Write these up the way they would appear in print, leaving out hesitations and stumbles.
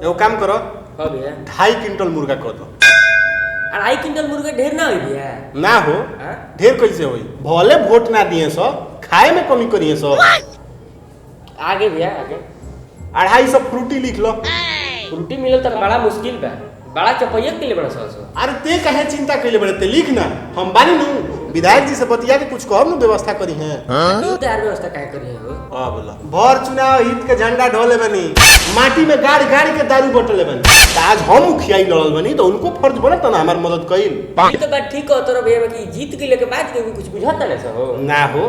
एगो काम करो। हाँ भैया। 2.5 क्विंटल मुर्गा कर दो। 2.5 क्विंटल मुर्गा ढेर ना हो भैया? ना हो। ढेर कैसे होई? भले वोट ना दिए सो, खाए में कमी करिए सो। आगे भैया आगे। 250 फ्रूटी लिख लो। फ्रूटी मिलल तो बड़ा मुश्किल बा। बड़ा चपैया के लिए बड़ा सो। अरे ते कहे चिंता कैले बड़े? ते लिख ना, हम बानी नु विधायक जी से बतिया के कुछ कहब नु व्यवस्था करी हैं। क्यों तैयार व्यवस्था काहे करी है वो? हां बोला। भर चुनाव हित के झंडा ढोले बनी, माटी में गाड़ गाड़ के दारू बटले बनी। त आज हम मुखियाई लड़ल बनी तो उनको फर्ज बनत ना हमार मदद कइल। ये तो बात ठीक हो तोरा भैया कि जीत के लेके बात के कुछ बुझाता ना सो। ना हो।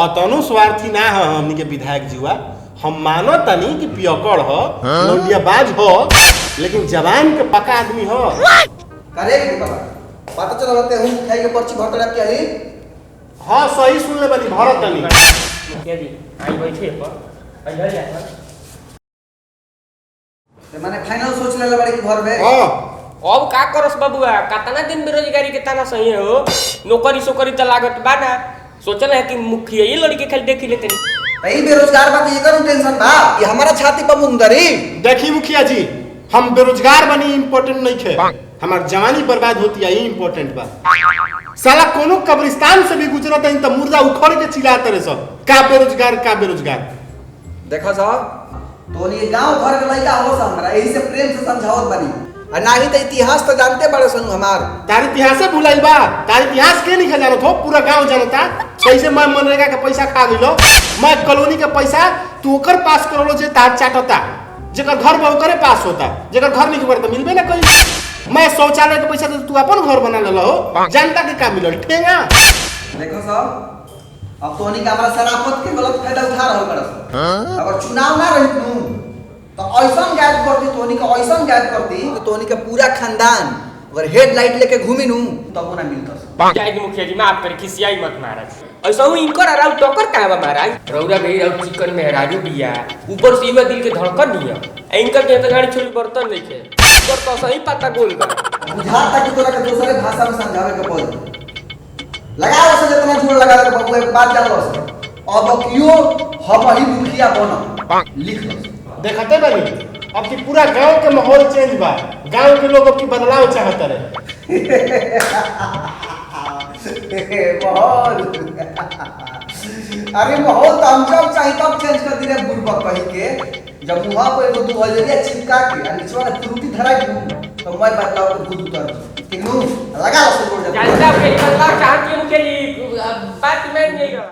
अतनो स्वार्थी ना हो हमनी के विधायक जीवा। हम मानो तनी कि पियकड़ हो, लौंडिया बाज हो, लेकिन जवान के पक्का आदमी हो। करेगी बाबा। पता चला होते हूं खाई के पर्ची भरत रख के आई। हां सही सुन ले बनी भरत तनी। मुखिया जी आई बैठे पर इधर जा सर। ते माने फाइनल सोच लेले बड़े कि घर में। हां अब का करस बबुआ? कितना दिन बेरोजगारी के ताना सही हो? नौकरी सोकरी त लागत बा ना। सोचल है कि मुखिया ये लड़के खाली देख लेते नहीं। भाई बेरोजगार बा ये करू टेंशन बा कि हमारा छाती पर मुंदरी। देखी मुखिया जी, हम बेरोजगार बनी इम्पोर्टेंट नहीं थे। हमार जवानी बर्बाद होती है ये इम्पोर्टेंट बा। साला कोनो कब्रिस्तान से भी गुजरत है तो मुर्दा उखड़ के चिल्लाते रहे सब का बेरोजगार का बेरोजगार। देखो साहब तो ये गांव घर के लड़का हो सा हमरा यही से प्रेम से समझावत बनी। और ना ही तो इतिहास तो जानते बड़े सन हमार। तार इतिहास से भुलाइल बा। तार इतिहास के नहीं जानत हो? पूरा गांव जानता। कैसे मैं मनरेगा के पैसा खा गइलो, मैं कॉलोनी के पैसा तू ओकर पास करलो जे तार चाटता, जेकर घर बहु करे पास होता, जेकर घर नहीं करता मिलबे ना कइल। मैं शौचालय के पैसा तू अपन घर बना लेलो हो, जनता के का मिलल ठेंगा। देखो साहब अब तो नहीं हमरा शराफत के गलत फायदा उठा रहल बड़ा। अगर चुनाव ना रहित नु तो ऐसन गायब करती तोनी का, ऐसन गायब करती कि तोनी का पूरा खानदान अगर हेडलाइट लेके घूमी नु तब वो ना मिलता। जय मुखिया जी माफ करी, खिसियाई मत महाराज। ऐसा हूं इनकर अराउ टोकर का बा महाराज? रौरा भी रौ चिकन में राजू दिया, ऊपर से युवा दिल के धड़कन दिया। इनकर के तो गाड़ी छोड़ी बर्तन नहीं खे, ऊपर तो सही पता गोल कर बुझाता कि तोरा के दूसरे भाषा में समझावे के पड़ी। लगाओ से जितना जोर लगा के बबुआ एक बात जान लो। अब क्यों हम ही मुखिया बनो लिख लो। देखते बनी अब की पूरा गांव के माहौल चेंज बा। गांव के लोग अब की बदलाव चाहते रहे। माहौल अरे माहौल तो हम जब चाहिए तब चेंज कर दिले बुढ़बा कही के। जब मुहा पे एगो दू हजरिया चिपका के आ निचवा में फ्रूटी धरा के तो मैं बदलाव के खुद उतर किनु लगा से जोड़ जा। जानता के बदलाव चाहती हूं मुखिया जी, बात में नहीं करा।